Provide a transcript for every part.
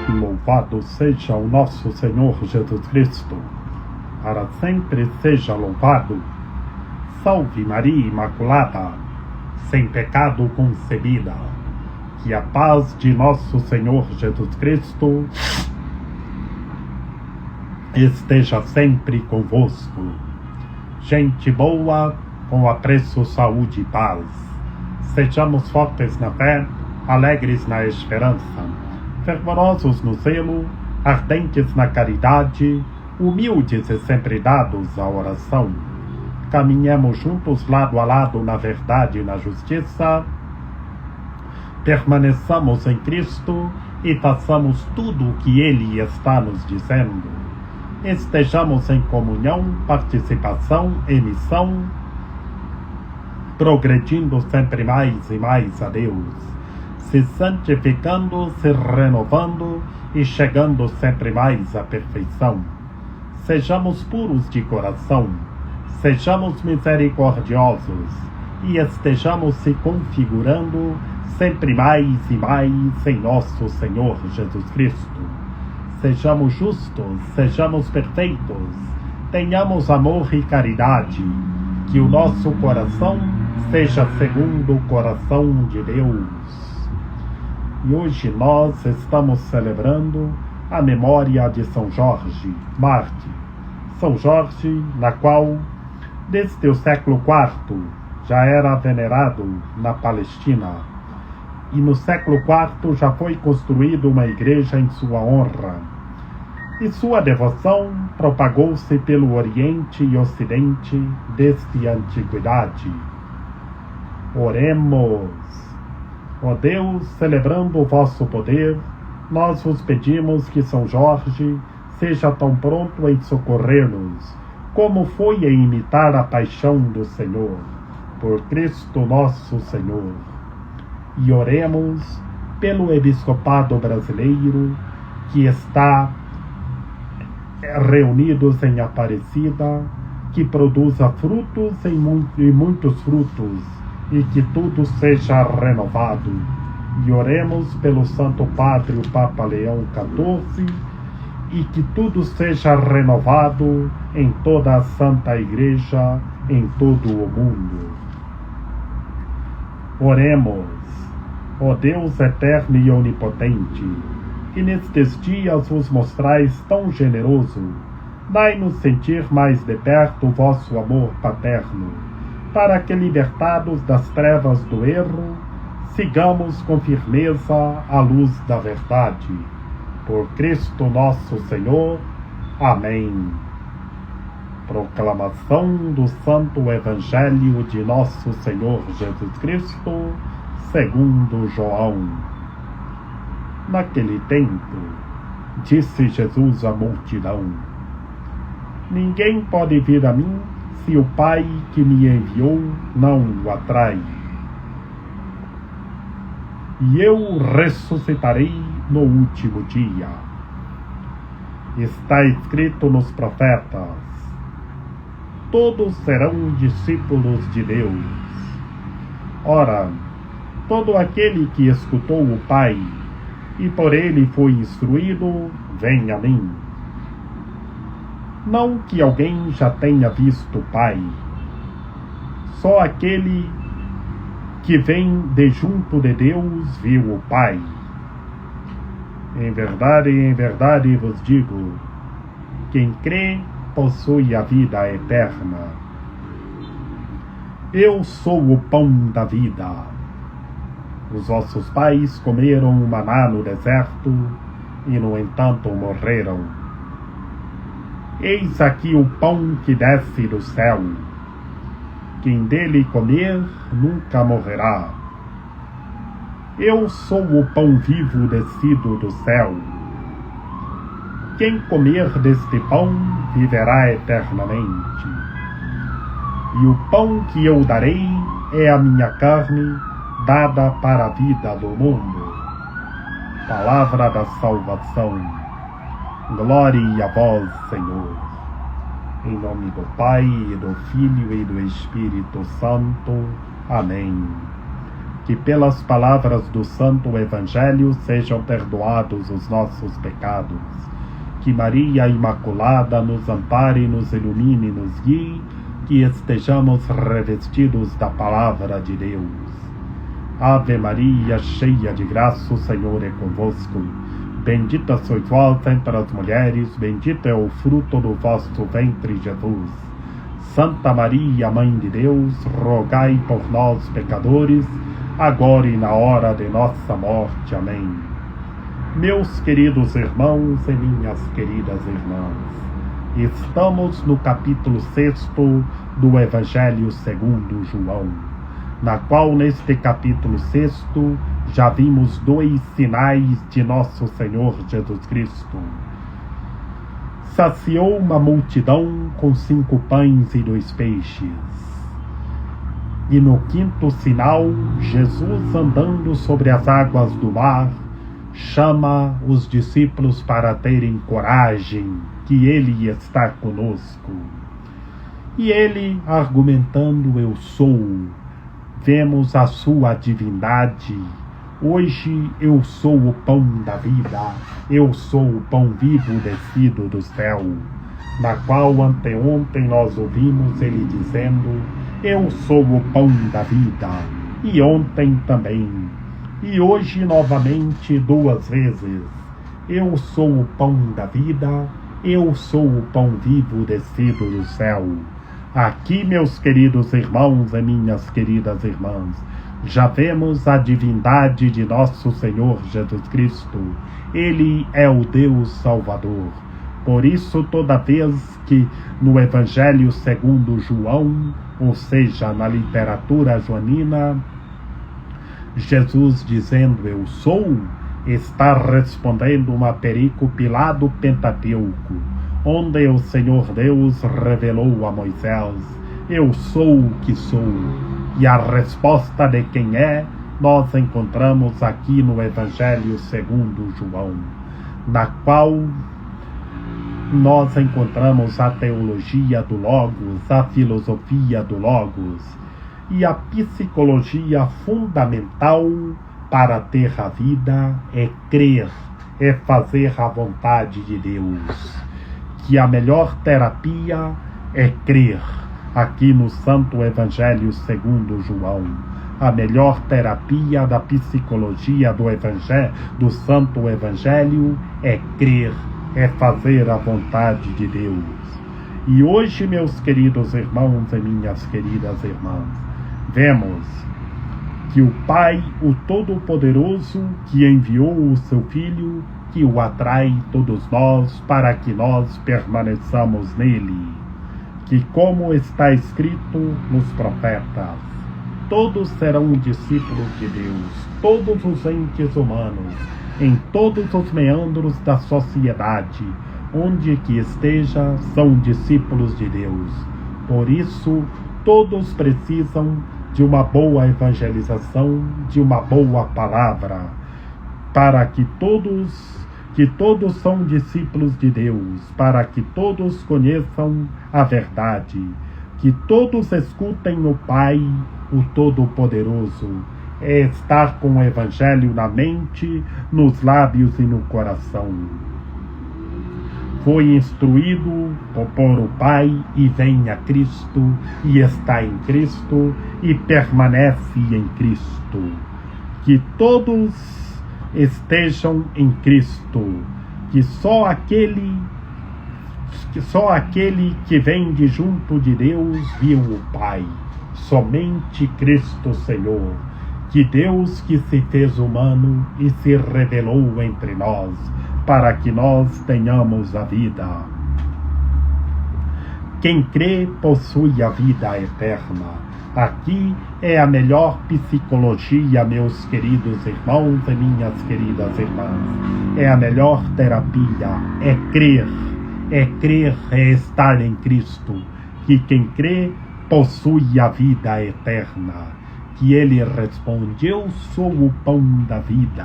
Louvado seja o nosso Senhor Jesus Cristo, para sempre seja louvado. Salve Maria Imaculada, sem pecado concebida. Que a paz de nosso Senhor Jesus Cristo esteja sempre convosco. Gente boa, com apreço, saúde e paz. Sejamos fortes na fé, alegres na esperança, fervorosos no zelo, ardentes na caridade, humildes e sempre dados à oração. Caminhemos juntos lado a lado na verdade e na justiça. Permaneçamos em Cristo e façamos tudo o que Ele está nos dizendo. Estejamos em comunhão, participação e missão, progredindo sempre mais e mais a Deus, se santificando, se renovando e chegando sempre mais à perfeição. Sejamos puros de coração, sejamos misericordiosos e estejamos se configurando sempre mais e mais em nosso Senhor Jesus Cristo. Sejamos justos, sejamos perfeitos, tenhamos amor e caridade, que o nosso coração seja segundo o coração de Deus. E hoje nós estamos celebrando a memória de São Jorge, mártir. São Jorge, na qual, desde o século IV, já era venerado na Palestina. E no século IV já foi construída uma igreja em sua honra. E sua devoção propagou-se pelo Oriente e Ocidente desde a Antiguidade. Oremos. Ó Deus, celebrando o vosso poder, nós vos pedimos que São Jorge seja tão pronto em socorrer-nos, como foi em imitar a paixão do Senhor, por Cristo nosso Senhor. E oremos pelo episcopado brasileiro, que está reunidos em Aparecida, que produza frutos e muitos frutos, e que tudo seja renovado. E oremos pelo Santo Padre, o Papa Leão XIV, e que tudo seja renovado em toda a Santa Igreja, em todo o mundo. Oremos. Ó Deus eterno e onipotente, que nestes dias vos mostrais tão generoso, dai-nos sentir mais de perto o vosso amor paterno, para que, libertados das trevas do erro, sigamos com firmeza a luz da verdade. Por Cristo nosso Senhor. Amém. Proclamação do Santo Evangelho de nosso Senhor Jesus Cristo, segundo João. Naquele tempo, disse Jesus à multidão: Ninguém pode vir a mim se o Pai que me enviou não o atrai. E eu ressuscitarei no último dia. Está escrito nos profetas: todos serão discípulos de Deus. Ora, todo aquele que escutou o Pai e por ele foi instruído, vem a mim. Não que alguém já tenha visto o Pai, só aquele que vem de junto de Deus viu o Pai. Em verdade vos digo, quem crê possui a vida eterna. Eu sou o pão da vida. Os vossos pais comeram o maná no deserto e, no entanto, morreram. Eis aqui o pão que desce do céu. Quem dele comer nunca morrerá. Eu sou o pão vivo descido do céu. Quem comer deste pão viverá eternamente. E o pão que eu darei é a minha carne, dada para a vida do mundo. Palavra da salvação. Glória a vós, Senhor. Em nome do Pai, e do Filho e do Espírito Santo. Amém. que pelas palavras do Santo Evangelho sejam perdoados os nossos pecados. Que Maria Imaculada nos ampare, nos ilumine, nos guie, que estejamos revestidos da Palavra de Deus. Ave Maria, cheia de graça, o Senhor é convosco. Bendita sois vós entre as mulheres, bendito é o fruto do vosso ventre, Jesus. Santa Maria, Mãe de Deus, rogai por nós, pecadores, agora e na hora de nossa morte. Amém. Meus queridos irmãos e minhas queridas irmãs, estamos no capítulo 6 do Evangelho segundo João, na qual neste capítulo 6 já vimos 2 sinais de nosso Senhor Jesus Cristo. Saciou uma multidão com 5 pães e 2 peixes. E no 5º sinal, Jesus, andando sobre as águas do mar, chama os discípulos para terem coragem, que Ele está conosco. E Ele, argumentando, eu sou, vemos a sua divindade. Hoje eu sou o pão da vida, eu sou o pão vivo descido do céu, na qual anteontem nós ouvimos Ele dizendo, eu sou o pão da vida, e ontem também, e hoje novamente 2 vezes, eu sou o pão da vida, eu sou o pão vivo descido do céu. Aqui, meus queridos irmãos e minhas queridas irmãs, já vemos a divindade de nosso Senhor Jesus Cristo. Ele é o Deus Salvador. Por isso, toda vez que no Evangelho segundo João, ou seja, na literatura joanina, Jesus dizendo eu sou, está respondendo uma perícope lá do Pentateuco, onde o Senhor Deus revelou a Moisés, eu sou o que sou. E a resposta de quem é, nós encontramos aqui no Evangelho segundo João, na qual nós encontramos a teologia do Logos, a filosofia do Logos e a psicologia fundamental para ter a vida é crer, é fazer a vontade de Deus. Que a melhor terapia é crer. Aqui no Santo Evangelho segundo João, a melhor terapia da psicologia do Santo Evangelho é crer, é fazer a vontade de Deus. E hoje, meus queridos irmãos e minhas queridas irmãs, vemos que o Pai, o Todo-Poderoso, que enviou o seu Filho, que o atrai todos nós para que nós permaneçamos nele. Que, como está escrito nos profetas, todos serão discípulos de Deus, todos os entes humanos, em todos os meandros da sociedade, onde que esteja, são discípulos de Deus. Por isso, todos precisam de uma boa evangelização, de uma boa palavra, para que todos são discípulos de Deus, para que todos conheçam a verdade, que todos escutem o Pai, o Todo-Poderoso, é estar com o Evangelho na mente, nos lábios e no coração. Foi instruído por o Pai e vem a Cristo, e está em Cristo, e permanece em Cristo. Que todos estejam em Cristo, que só aquele que vem de junto de Deus viu o Pai, somente Cristo Senhor, que Deus que se fez humano e se revelou entre nós, para que nós tenhamos a vida. Quem crê possui a vida eterna. Aqui é a melhor psicologia, meus queridos irmãos e minhas queridas irmãs. É a melhor terapia, é crer, é estar em Cristo. Que quem crê possui a vida eterna. Que ele responde, eu sou o pão da vida.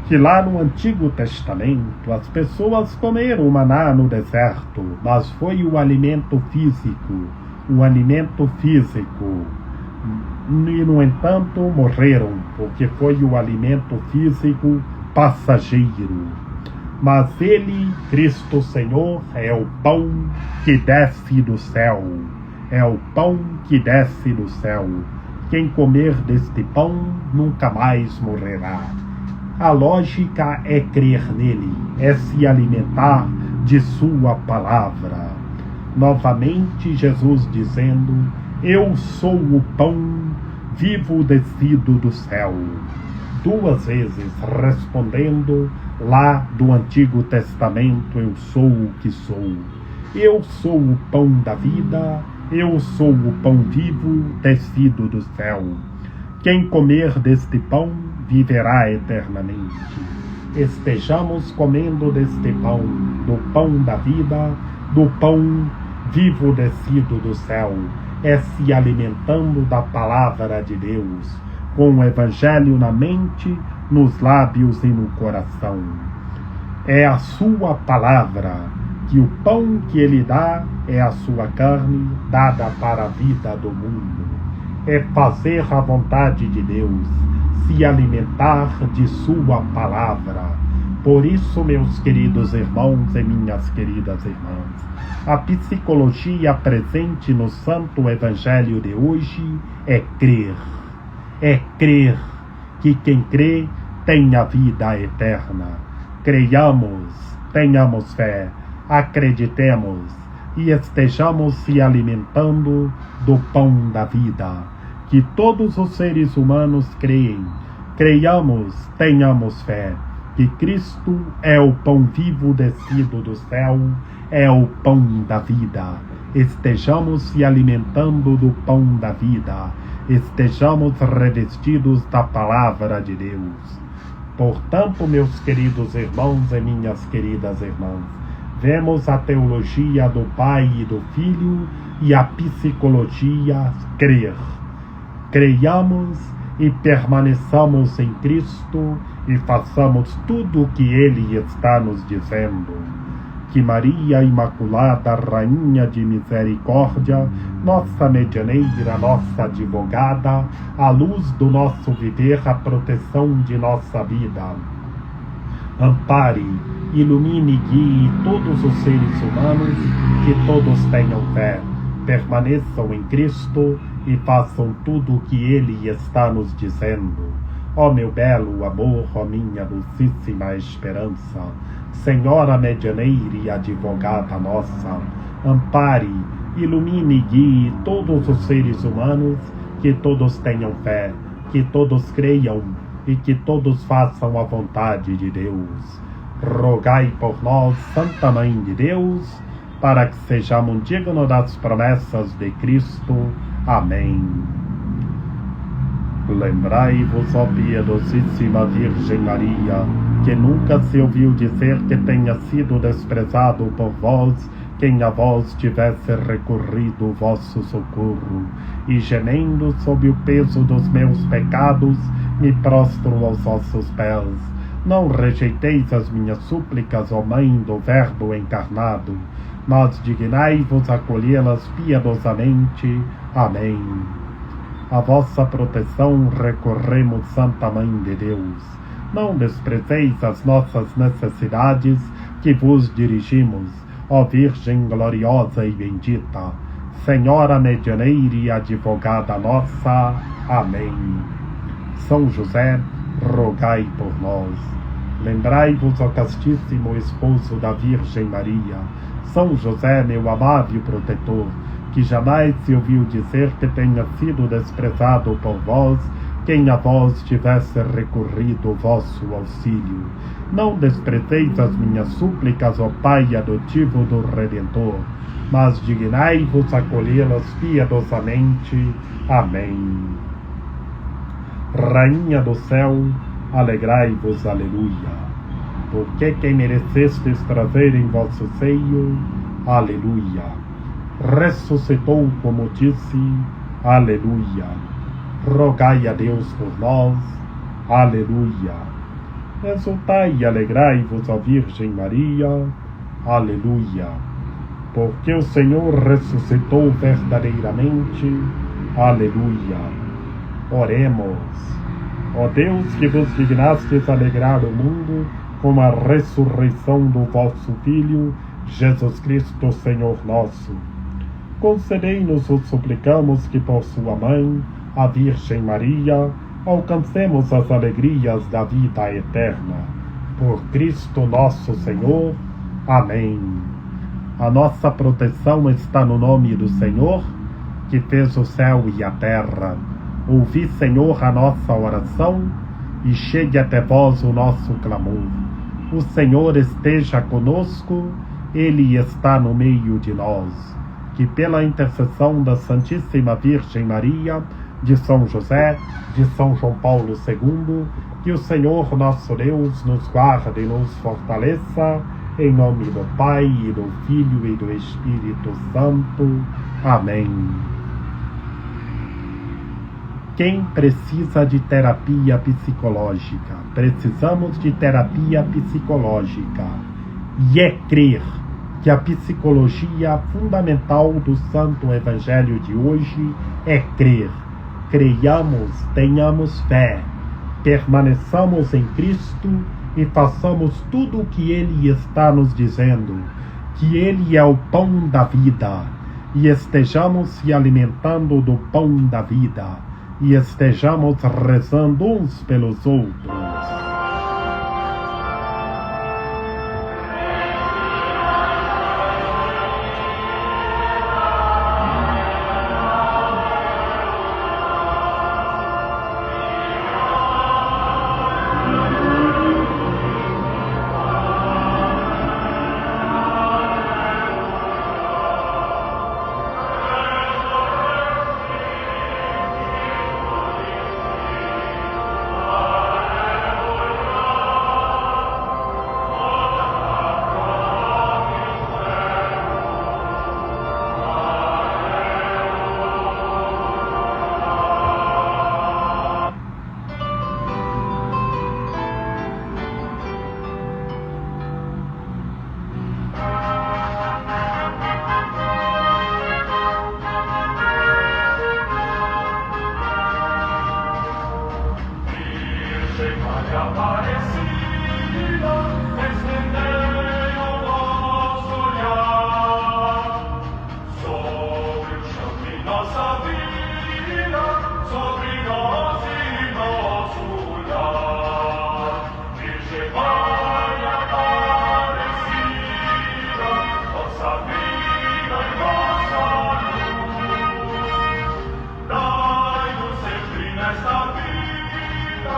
Que lá no Antigo Testamento as pessoas comeram maná no deserto, mas foi o alimento físico, e, no entanto, morreram, porque foi o alimento físico passageiro. Mas ele, Cristo Senhor, é o pão que desce do céu. É o pão que desce do céu. Quem comer deste pão nunca mais morrerá. A lógica é crer nele, é se alimentar de sua palavra. Novamente Jesus dizendo: eu sou o pão vivo descido do céu. Duas vezes respondendo lá do Antigo Testamento: eu sou o que sou. Eu sou o pão da vida, eu sou o pão vivo descido do céu. Quem comer deste pão viverá eternamente. Estejamos comendo deste pão, do pão da vida, do pão vivo descido do céu, é se alimentando da palavra de Deus, com o Evangelho na mente, nos lábios e no coração. É a sua palavra, que o pão que ele dá é a sua carne dada para a vida do mundo. É fazer a vontade de Deus, se alimentar de sua palavra. Por isso, meus queridos irmãos e minhas queridas irmãs, a psicologia presente no Santo Evangelho de hoje é crer. É crer que quem crê tem a vida eterna. Creiamos, tenhamos fé, acreditemos e estejamos se alimentando do pão da vida, que todos os seres humanos creem. Creiamos, tenhamos fé, que Cristo é o pão vivo descido do céu, é o pão da vida. Estejamos se alimentando do pão da vida, estejamos revestidos da palavra de Deus. Portanto, meus queridos irmãos e minhas queridas irmãs, vemos a teologia do Pai e do Filho e a psicologia crer. Creiamos e permaneçamos em Cristo e façamos tudo o que Ele está nos dizendo. Que Maria Imaculada, Rainha de Misericórdia, nossa medianeira, nossa advogada, a luz do nosso viver, a proteção de nossa vida, ampare, ilumine e guie todos os seres humanos, que todos tenham fé, permaneçam em Cristo e façam tudo o que Ele está nos dizendo. Ó meu belo amor, ó minha dulcíssima esperança, Senhora medianeira e advogada nossa, ampare, ilumine e guie todos os seres humanos, que todos tenham fé, que todos creiam e que todos façam a vontade de Deus. Rogai por nós, Santa Mãe de Deus, para que sejamos dignos das promessas de Cristo. Amém. Lembrai-vos, ó piedosíssima Virgem Maria, que nunca se ouviu dizer que tenha sido desprezado por vós quem a vós tivesse recorrido o vosso socorro, e gemendo sob o peso dos meus pecados, me prostro aos vossos pés. Não rejeiteis as minhas súplicas, ó Mãe do Verbo encarnado, mas dignai-vos acolhê-las piedosamente. Amém. A vossa proteção recorremos, Santa Mãe de Deus. Não desprezeis as nossas necessidades que vos dirigimos, ó Virgem gloriosa e bendita, Senhora medianeira e advogada nossa. Amém. São José, rogai por nós. Lembrai-vos, ó castíssimo esposo da Virgem Maria, São José, meu amável protetor, que jamais se ouviu dizer que tenha sido desprezado por vós quem a vós tivesse recorrido o vosso auxílio. Não desprezeis as minhas súplicas, ó Pai adotivo do Redentor, mas dignai-vos acolhê-las piedosamente. Amém. Rainha do céu, alegrai-vos, aleluia, porque quem merecestes trazer em vosso seio, aleluia, ressuscitou como disse, aleluia. Rogai a Deus por nós, aleluia. Exultai e alegrai-vos, ó Virgem Maria, aleluia, porque o Senhor ressuscitou verdadeiramente, aleluia. Oremos. Ó Deus, que vos dignastes alegrar o mundo com a ressurreição do vosso Filho, Jesus Cristo, Senhor nosso, concedei-nos, o suplicamos, que por sua mãe, a Virgem Maria, alcancemos as alegrias da vida eterna. Por Cristo nosso Senhor. Amém. A nossa proteção está no nome do Senhor, que fez o céu e a terra. Ouvi, Senhor, a nossa oração, e chegue até vós o nosso clamor. O Senhor esteja conosco, Ele está no meio de nós. Que pela intercessão da Santíssima Virgem Maria, de São José, de São João Paulo II, que o Senhor nosso Deus nos guarde e nos fortaleça, em nome do Pai, e do Filho e do Espírito Santo. Amém. Quem precisa de terapia psicológica? Precisamos de terapia psicológica. E é crer que a psicologia fundamental do Santo Evangelho de hoje é crer. Creiamos, tenhamos fé, permaneçamos em Cristo e façamos tudo o que Ele está nos dizendo, que Ele é o pão da vida, e estejamos se alimentando do pão da vida, e estejamos rezando uns pelos outros. Nesta vida,